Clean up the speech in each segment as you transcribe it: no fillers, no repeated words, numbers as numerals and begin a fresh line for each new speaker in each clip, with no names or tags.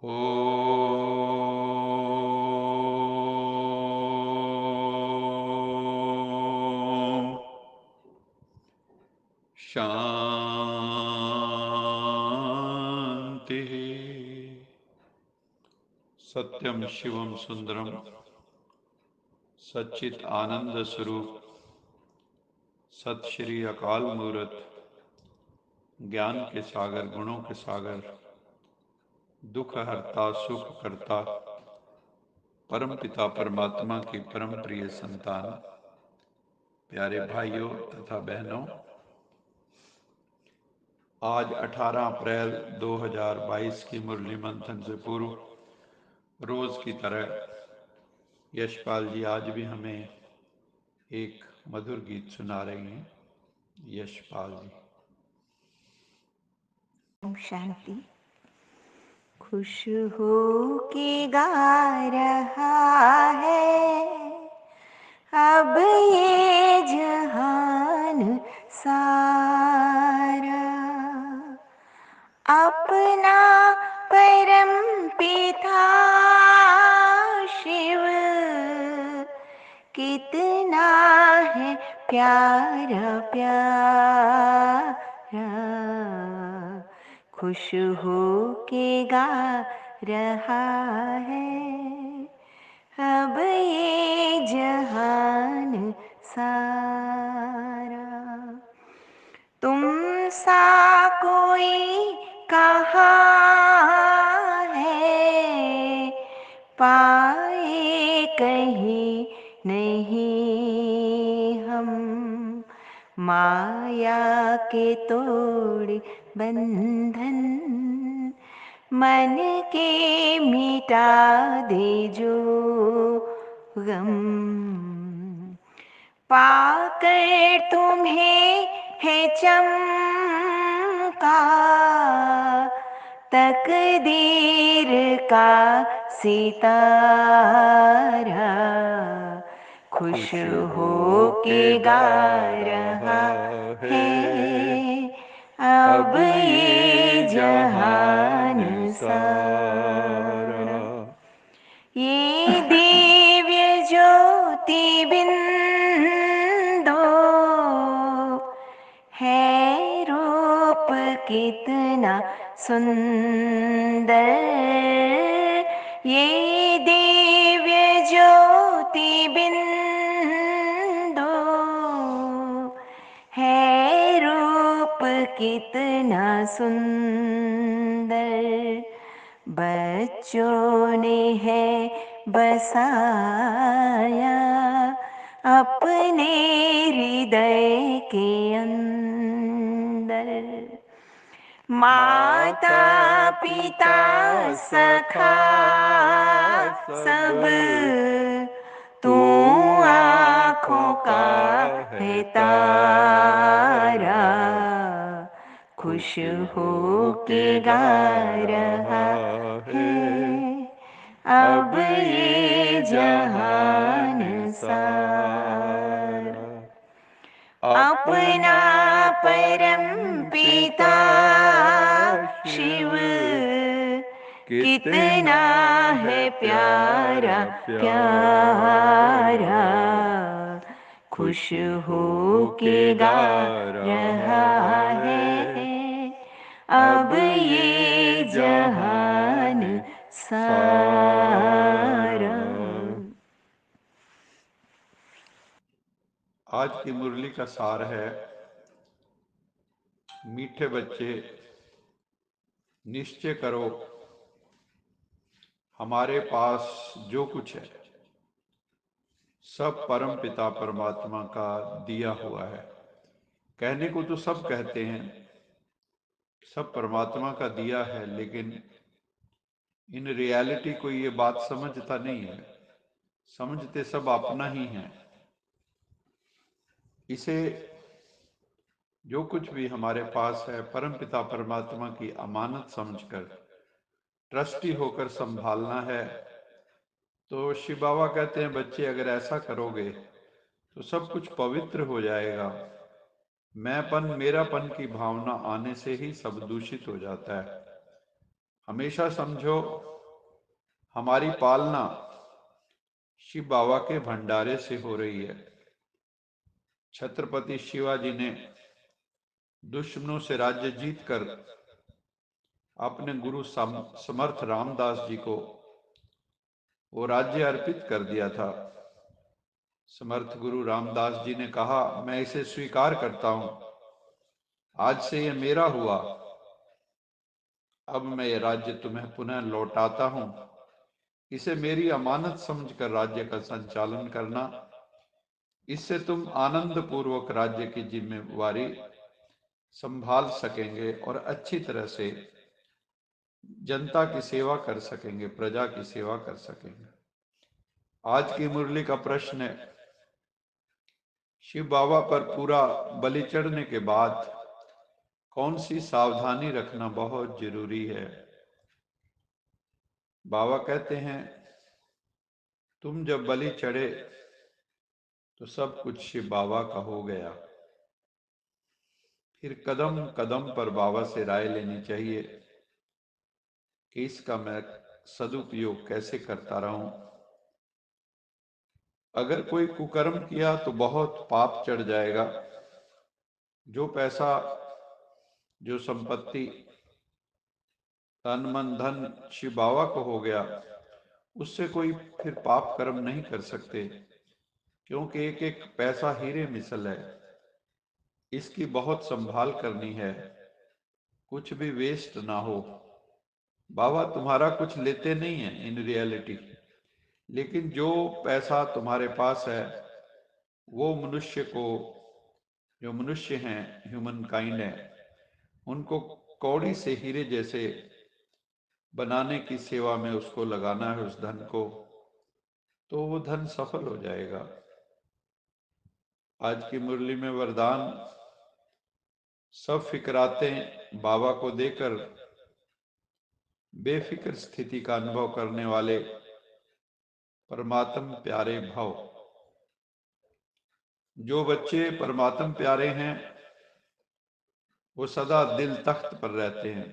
ओम शांति। सत्यम शिवम सुंदरम सच्चित आनंद स्वरूप सत श्री अकाल मूर्त ज्ञान के सागर गुणों के सागर दुख हरता सुख करता परम पिता परमात्मा की परम प्रिय संतान प्यारे भाइयों तथा बहनों, आज 18 अप्रैल 2022 की मुरली मंथन से पूर्व रोज की तरह यशपाल जी आज भी हमें एक मधुर गीत सुना रही हैं। यशपाल जी।
ओम शांति। खुश हो के गा रहा है अब ये जहान सारा, अपना परम पिता शिव कितना है प्यारा प्यारा। खुश हो के गा रहा है अब ये जहान सारा। तुम सा कोई कहाँ है पाए कहीं नहीं हम, माया के तोड़ बंधन मन के मिटा दे जो गम। पाकर तुम्हें है चमका तकदीर का सितारा, खुश हो के गा रहा है अब ये जहान सारा। ये दिव्य ज्योति बिंदु है रूप कितना सुंदर, ये दिव्य ज्योति बिंदु है रूप कितना सुंदर। बच्चों ने है बसाया अपने हृदय के अंदर, माता पिता सखा सब तू आँखों का है तारा, खुश हो के गा रहा है अब ये जहान सारा। अपना परम पिता शिव कितना है प्यारा प्यारा, खुश हो के गा रहा है अब ये जहान सारा।
आज की मुरली का सार है, मीठे बच्चे निश्चय करो हमारे पास जो कुछ है सब परम पिता परमात्मा का दिया हुआ है। कहने को तो सब कहते हैं सब परमात्मा का दिया है, लेकिन इन रियलिटी को ये बात समझता नहीं है, समझते सब अपना ही है। इसे जो कुछ भी हमारे पास है परम पिता परमात्मा की अमानत समझकर ट्रस्टी होकर संभालना है। तो शिव बाबा कहते हैं बच्चे अगर ऐसा करोगे तो सब कुछ पवित्र हो जाएगा। मैंपन मेरापन की भावना आने से ही सब दूषित हो जाता है। हमेशा समझो, हमारी पालना शिव बाबा के भंडारे से हो रही है। छत्रपति शिवाजी ने दुश्मनों से राज्य जीतकर अपने गुरु समर्थ रामदास जी को वो राज्य अर्पित कर दिया था। समर्थ गुरु रामदास जी ने कहा, मैं इसे स्वीकार करता हूं, आज से यह मेरा हुआ, अब मैं ये राज्य तुम्हें पुनः लौटाता हूं, इसे मेरी अमानत समझकर राज्य का संचालन करना, इससे तुम आनंद पूर्वक राज्य की जिम्मेवारी संभाल सकेंगे और अच्छी तरह से जनता की सेवा कर सकेंगे, प्रजा की सेवा कर सकेंगे। आज की मुरली का प्रश्न है, शिव बाबा पर पूरा बलि चढ़ने के बाद कौन सी सावधानी रखना बहुत जरूरी है? बाबा कहते हैं, तुम जब बलि चढ़े तो सब कुछ शिव बाबा का हो गया। फिर कदम कदम पर बाबा से राय लेनी चाहिए कि इसका मैं सदुपयोग कैसे करता रहूं। अगर कोई कुकर्म किया तो बहुत पाप चढ़ जाएगा। जो पैसा, जो संपत्ति, तन मन धन शिव बाबा को हो गया, उससे कोई फिर पाप कर्म नहीं कर सकते, क्योंकि एक एक पैसा हीरे मिसल है। इसकी बहुत संभाल करनी है, कुछ भी वेस्ट ना हो। बाबा तुम्हारा कुछ लेते नहीं है इन रियलिटी, लेकिन जो पैसा तुम्हारे पास है वो मनुष्य को, जो मनुष्य हैं, ह्यूमन काइंड है, उनको कौड़ी से हीरे जैसे बनाने की सेवा में उसको लगाना है, उस धन को, तो वो धन सफल हो जाएगा। आज की मुरली में वरदान, सब फिक्रातें बाबा को देकर बेफिक्र स्थिति का अनुभव करने वाले परमात्म प्यारे भव। जो बच्चे परमात्म प्यारे हैं वो सदा दिल तख्त पर रहते हैं।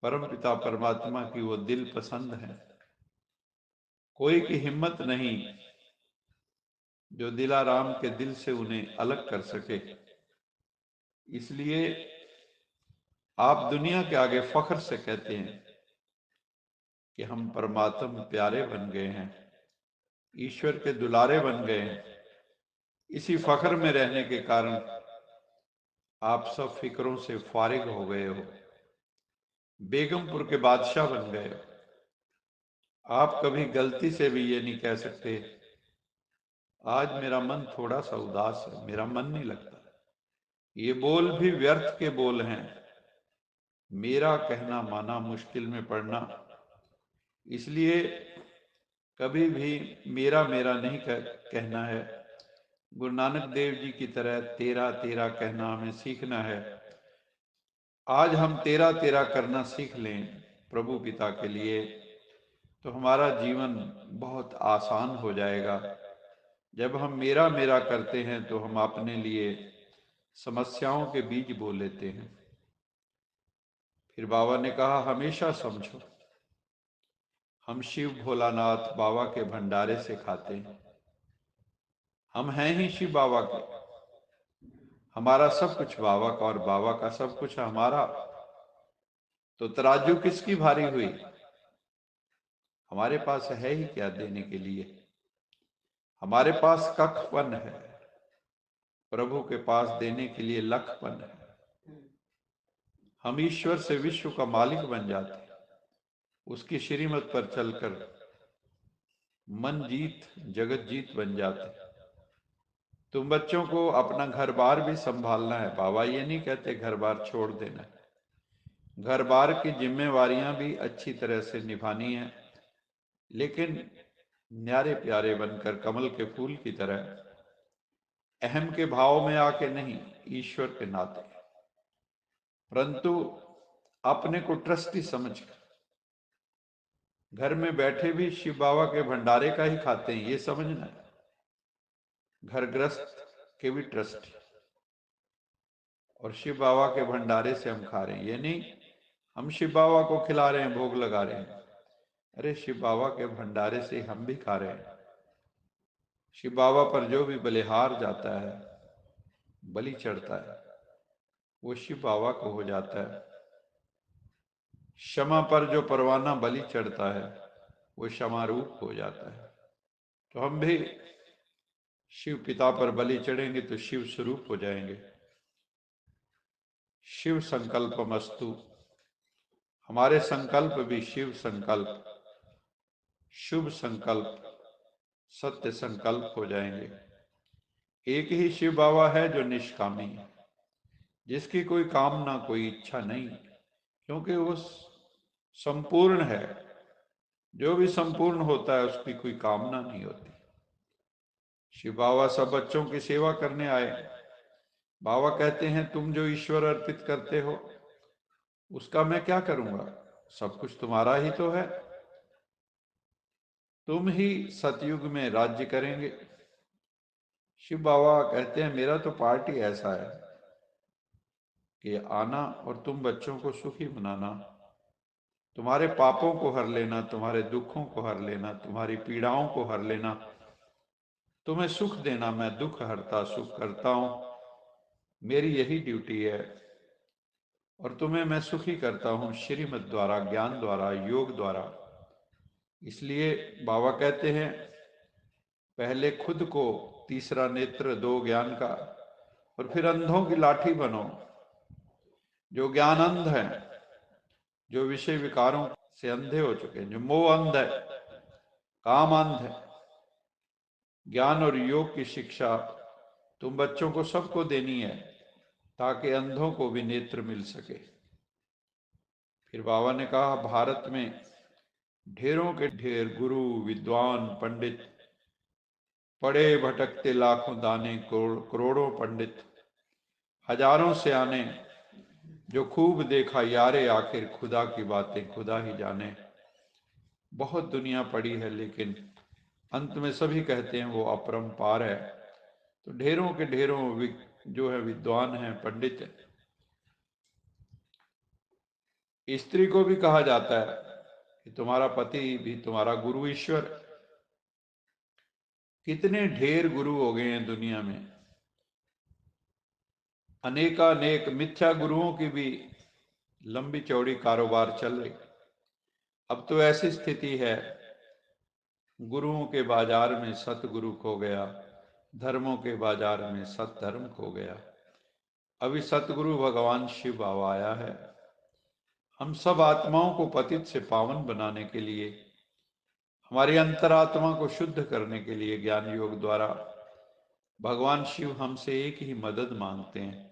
परम पिता परमात्मा की वो दिल पसंद है। कोई की हिम्मत नहीं जो दिलाराम के दिल से उन्हें अलग कर सके। इसलिए आप दुनिया के आगे फख्र से कहते हैं कि हम परमात्म प्यारे बन गए हैं, ईश्वर के दुलारे बन गए हैं। इसी फख्र में रहने के कारण आप सब फिक्रों से फारिग हो गए हो, बेगमपुर के बादशाह बन गए हो। आप कभी गलती से भी ये नहीं कह सकते, आज मेरा मन थोड़ा सा उदास है, मेरा मन नहीं लगता। ये बोल भी व्यर्थ के बोल हैं। मेरा कहना माना मुश्किल में पड़ना, इसलिए कभी भी मेरा मेरा नहीं कहना है। गुरु नानक देव जी की तरह तेरा तेरा कहना हमें सीखना है। आज हम तेरा तेरा करना सीख लें प्रभु पिता के लिए, तो हमारा जीवन बहुत आसान हो जाएगा। जब हम मेरा मेरा करते हैं तो हम अपने लिए समस्याओं के बीज बो लेते हैं। फिर बाबा ने कहा, हमेशा समझो, हम शिव भोलानाथ बाबा के भंडारे से खाते हैं। हम हैं ही शिव बाबा के। हमारा सब कुछ बाबा का और बाबा का सब कुछ हमारा। तो तराजू किसकी भारी हुई? हमारे पास है ही क्या देने के लिए? हमारे पास कखपन है, प्रभु के पास देने के लिए लखपन है। हम ईश्वर से विश्व का मालिक बन जाते हैं, उसकी श्रीमत पर चलकर मन जीत जगत जीत बन जाते हैं। तुम बच्चों को अपना घर बार भी संभालना है। बाबा ये नहीं कहते घर बार छोड़ देना है। घर बार की जिम्मेवारियां भी अच्छी तरह से निभानी है, लेकिन न्यारे प्यारे बनकर कमल के फूल की तरह अहम के भाव में आके नहीं, ईश्वर के नाते, परंतु अपने को ट्रस्टी समझकर। घर में बैठे भी शिव बाबा के भंडारे का ही खाते हैं, ये समझना है। घर ग्रस्त के भी ट्रस्टी, और शिव बाबा के भंडारे से हम खा रहे हैं, ये नहीं हम शिव बाबा को खिला रहे हैं, भोग लगा रहे हैं। अरे शिव बाबा के भंडारे से हम भी खा रहे हैं। शिव बाबा पर जो भी बलिहार जाता है, बलि चढ़ता है, वो शिव बाबा को हो जाता है। क्षमा पर जो परवाना बलि चढ़ता है, वो क्षमा रूप हो जाता है। तो हम भी शिव पिता पर बलि चढ़ेंगे तो शिव स्वरूप हो जाएंगे। शिव संकल्पमस्तु, हमारे संकल्प भी शिव संकल्प, शुभ संकल्प, सत्य संकल्प हो जाएंगे। एक ही शिव बाबा है जो निष्कामी है, जिसकी कोई कामना, कोई इच्छा नहीं, क्योंकि वो संपूर्ण है। जो भी संपूर्ण होता है उसकी कोई कामना नहीं होती। शिव बाबा सब बच्चों की सेवा करने आए। बाबा कहते हैं तुम जो ईश्वर अर्पित करते हो उसका मैं क्या करूंगा, सब कुछ तुम्हारा ही तो है। तुम ही सतयुग में राज्य करेंगे। शिव बाबा कहते हैं मेरा तो पार्ट ही ऐसा है कि आना और तुम बच्चों को सुखी बनाना, तुम्हारे पापों को हर लेना, तुम्हारे दुखों को हर लेना, तुम्हारी पीड़ाओं को हर लेना, तुम्हें सुख देना। मैं दुख हरता सुख करता हूं, मेरी यही ड्यूटी है। और तुम्हें मैं सुखी करता हूं श्रीमत द्वारा, ज्ञान द्वारा, योग द्वारा। इसलिए बाबा कहते हैं पहले खुद को तीसरा नेत्र दो ज्ञान का, और फिर अंधों की लाठी बनो। जो ज्ञान अंध है, जो विषय विकारों से अंधे हो चुके हैं, जो मोह अंध है, काम अंध है, ज्ञान और योग की शिक्षा तुम बच्चों को सबको देनी है ताकि अंधों को भी नेत्र मिल सके। फिर बाबा ने कहा भारत में ढेरों के ढेर गुरु, विद्वान, पंडित पड़े भटकते, लाखों दाने, करोड़ों पंडित, हजारों से आने, जो खूब देखा यारे आखिर खुदा की बातें खुदा ही जाने। बहुत दुनिया पड़ी है लेकिन अंत में सभी कहते हैं वो अपरंपार है। तो ढेरों के ढेरों जो है विद्वान हैं, पंडित हैं। स्त्री को भी कहा जाता है कि तुम्हारा पति भी तुम्हारा गुरु ईश्वर। कितने ढेर गुरु हो गए हैं दुनिया में, अनेकानेक मिथ्या गुरुओं की भी लंबी चौड़ी कारोबार चल रही। अब तो ऐसी स्थिति है गुरुओं के बाजार में सतगुरु खो गया, धर्मों के बाजार में सतधर्म खो गया। अभी सतगुरु भगवान शिव बाबा आया है हम सब आत्माओं को पतित से पावन बनाने के लिए, हमारी अंतरात्मा को शुद्ध करने के लिए ज्ञान योग द्वारा। भगवान शिव हमसे एक ही मदद मांगते हैं,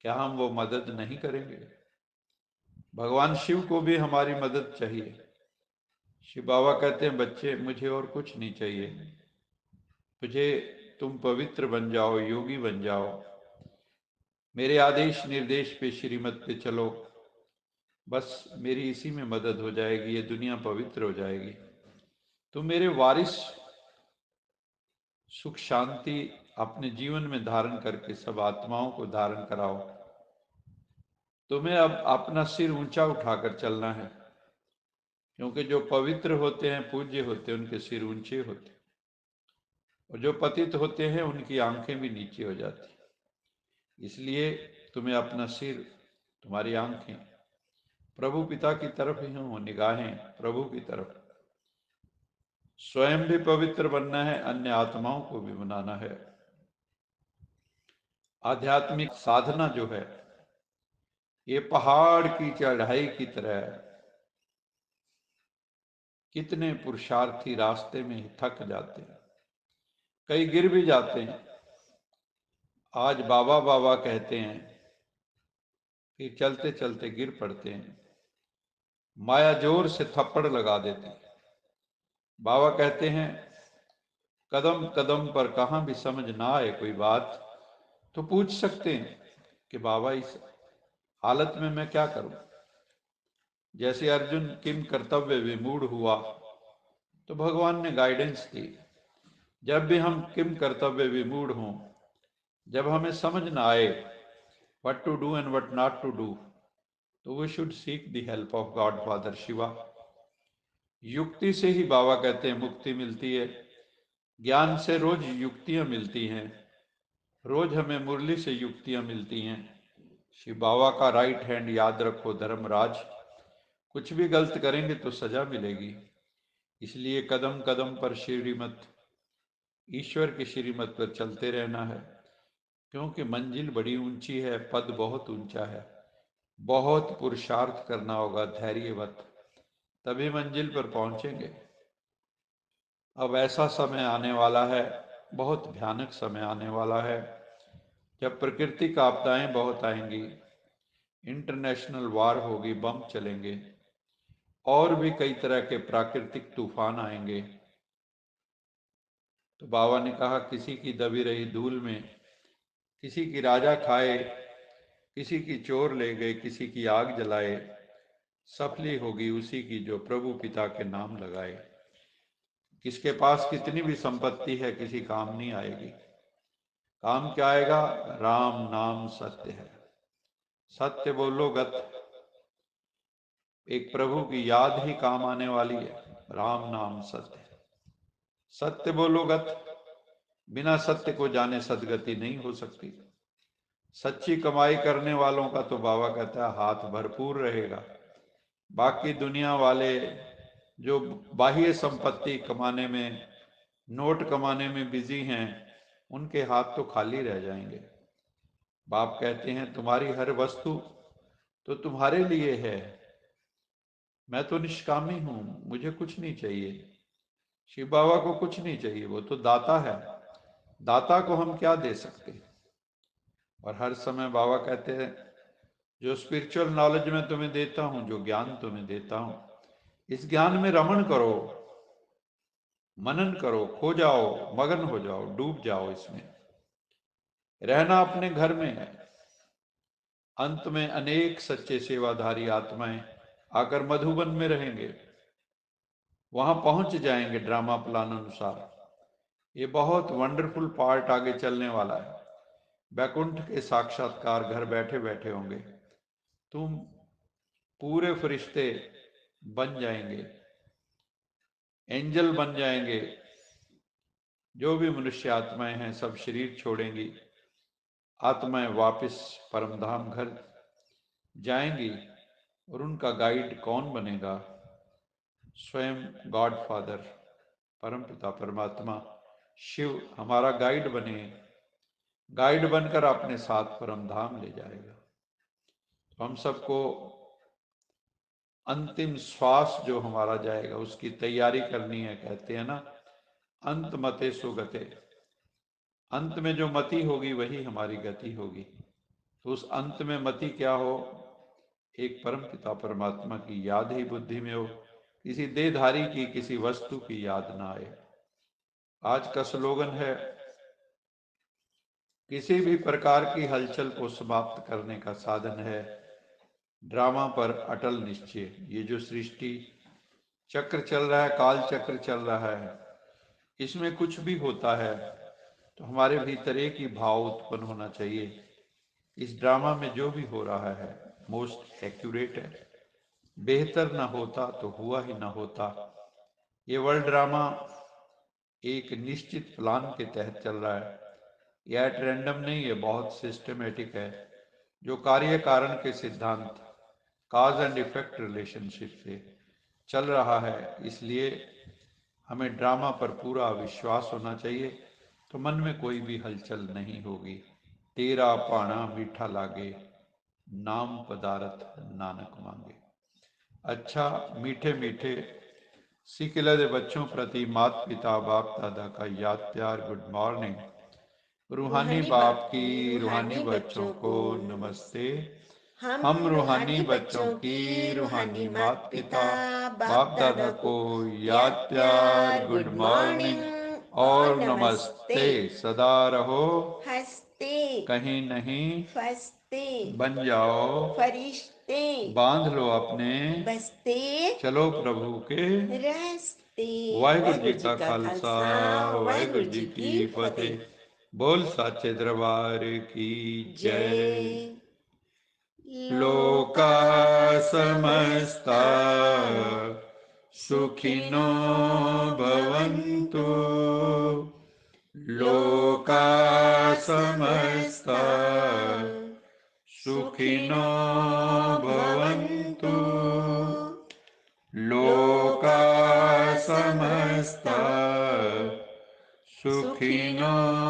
क्या हम वो मदद नहीं करेंगे? भगवान शिव को भी हमारी मदद चाहिए। शिव बाबा कहते हैं बच्चे मुझे और कुछ नहीं चाहिए, तुझे तुम पवित्र बन जाओ, योगी बन जाओ, मेरे आदेश निर्देश पे श्रीमत पे चलो, बस मेरी इसी में मदद हो जाएगी, ये दुनिया पवित्र हो जाएगी। तुम मेरे वारिस सुख शांति अपने जीवन में धारण करके सब आत्माओं को धारण कराओ। तुम्हें अब अपना सिर ऊंचा उठाकर चलना है, क्योंकि जो पवित्र होते हैं, पूज्य होते हैं, उनके सिर ऊंचे होते हैं, और जो पतित होते हैं उनकी आंखें भी नीचे हो जाती। इसलिए तुम्हें अपना सिर, तुम्हारी आंखें प्रभु पिता की तरफ ही हो, निगाहें प्रभु की तरफ। स्वयं भी पवित्र बनना है, अन्य आत्माओं को भी बनाना है। आध्यात्मिक साधना जो है ये पहाड़ की चढ़ाई की तरह है। कितने पुरुषार्थी रास्ते में ही थक जाते हैं, कई गिर भी जाते हैं। आज बाबा बाबा कहते हैं फिर चलते चलते गिर पड़ते हैं, माया जोर से थप्पड़ लगा देती है। बाबा कहते हैं कदम कदम पर कहाँ भी समझ ना आए कोई बात तो पूछ सकते हैं कि बाबा इस हालत में मैं क्या करूं। जैसे अर्जुन किम कर्तव्य विमूढ़ हुआ तो भगवान ने गाइडेंस दी। जब भी हम किम कर्तव्य विमूढ़ हों, जब हमें समझ ना आए what to do and what not to do, तो we should seek the help of god father Shiva. युक्ति से ही बाबा कहते हैं मुक्ति मिलती है, ज्ञान से रोज युक्तियां मिलती हैं, रोज हमें मुरली से युक्तियां मिलती हैं। शिव बाबा का राइट हैंड याद रखो धर्मराज, कुछ भी गलत करेंगे तो सजा मिलेगी। इसलिए कदम कदम पर श्रीमत, ईश्वर की श्रीमत पर चलते रहना है, क्योंकि मंजिल बड़ी ऊंची है, पद बहुत ऊंचा है, बहुत पुरुषार्थ करना होगा धैर्यवत, तभी मंजिल पर पहुंचेंगे। अब ऐसा समय आने वाला है, बहुत भयानक समय आने वाला है, जब प्राकृतिक आपदाएं बहुत आएंगी, इंटरनेशनल वार होगी, बम चलेंगे, और भी कई तरह के प्राकृतिक तूफान आएंगे। तो बाबा ने कहा किसी की दबी रही धूल में किसी की राजा खाए, किसी की चोर ले गए, किसी की आग जलाए, सफली होगी उसी की जो प्रभु पिता के नाम लगाए। किसके पास कितनी भी संपत्ति है किसी काम नहीं आएगी। काम क्या आएगा? राम नाम सत्य है, सत्य बोलो गत। एक प्रभु की याद ही काम आने वाली है, राम नाम सत्य है, सत्य बोलो गत। बिना सत्य को जाने सदगति नहीं हो सकती। सच्ची कमाई करने वालों का तो बाबा कहता है हाथ भरपूर रहेगा। बाकी दुनिया वाले जो बाह्य संपत्ति कमाने में, नोट कमाने में बिजी हैं, उनके हाथ तो खाली रह जाएंगे। बाप कहते हैं तुम्हारी हर वस्तु तो तुम्हारे लिए है, मैं तो निष्कामी हूं, मुझे कुछ नहीं चाहिए। शिव बाबा को कुछ नहीं चाहिए, वो तो दाता है, दाता को हम क्या दे सकते। और हर समय बाबा कहते हैं जो स्पिरिचुअल नॉलेज मैं तुम्हें देता हूं, जो ज्ञान तुम्हें देता हूं, इस ज्ञान में रमण करो, मनन करो, खो जाओ, मगन हो जाओ, डूब जाओ इसमें। रहना अपने घर में है। अंत में अनेक सच्चे सेवाधारी आत्माएं आकर मधुबन में रहेंगे, वहां पहुंच जाएंगे ड्रामा प्लान अनुसार। ये बहुत वंडरफुल पार्ट आगे चलने वाला है। बैकुंठ के साक्षात्कार घर बैठे बैठे होंगे, तुम पूरे फरिश्ते बन जाएंगे, एंजल बन जाएंगे। जो भी मनुष्य आत्माएं हैं सब शरीर छोड़ेंगी, आत्माएं वापस परमधाम घर जाएंगी। और उनका गाइड कौन बनेगा? स्वयं गॉड फादर, परमपिता परमात्मा शिव हमारा गाइड बने, गाइड बनकर अपने साथ परमधाम ले जाएगा। तो हम सबको अंतिम श्वास जो हमारा जाएगा उसकी तैयारी करनी है। कहते हैं ना, अंत मते सुगते, अंत में जो मति होगी वही हमारी गति होगी। तो उस अंत में मति क्या हो? एक परम पिता परमात्मा की याद ही बुद्धि में हो, किसी देहधारी की, किसी वस्तु की याद ना आए। आज का स्लोगन है किसी भी प्रकार की हलचल को समाप्त करने का साधन है ड्रामा पर अटल निश्चय। ये जो सृष्टि चक्र चल रहा है, काल चक्र चल रहा है, इसमें कुछ भी होता है तो हमारे भीतर एक ही भाव उत्पन्न होना चाहिए, इस ड्रामा में जो भी हो रहा है मोस्ट एक्यूरेट है, बेहतर ना होता तो हुआ ही ना होता। ये वर्ल्ड ड्रामा एक निश्चित प्लान के तहत चल रहा है, यह एट रैंडम नहीं है, बहुत सिस्टमेटिक है, जो कार्य कारण के सिद्धांत, काज एंड इफेक्ट रिलेशनशिप से चल रहा है। इसलिए हमें ड्रामा पर पूरा विश्वास होना चाहिए, तो मन में कोई भी हलचल नहीं होगी। तेरा पाना मीठा लागे, नाम पदारथ नानक मांगे। अच्छा, मीठे मीठे सिकिलर बच्चों प्रति माता पिता बाप दादा का याद प्यार गुड मॉर्निंग। रूहानी बाप की रूहानी बच्चों को नमस्ते। हम रूहानी बच्चों की रूहानी माता पिता बाप दादा को याद प्यार गुड मॉर्निंग और नमस्ते। सदा रहो
हंसते,
कहीं नहीं
फंसते,
बन जाओ
फरिश्ते,
बांध लो अपने
बसते
चलो प्रभु के
रस्ते।
वाहिगुरु जी का खालसा, वाहिगुरु जी की फतेह। बोल साचे दरबार की जय।
जय।
लोका समस्ता सुखिनो भवन्तु। लोका समस्ता सुखिनो भवन्तु। लोका समस्ता सुखिनो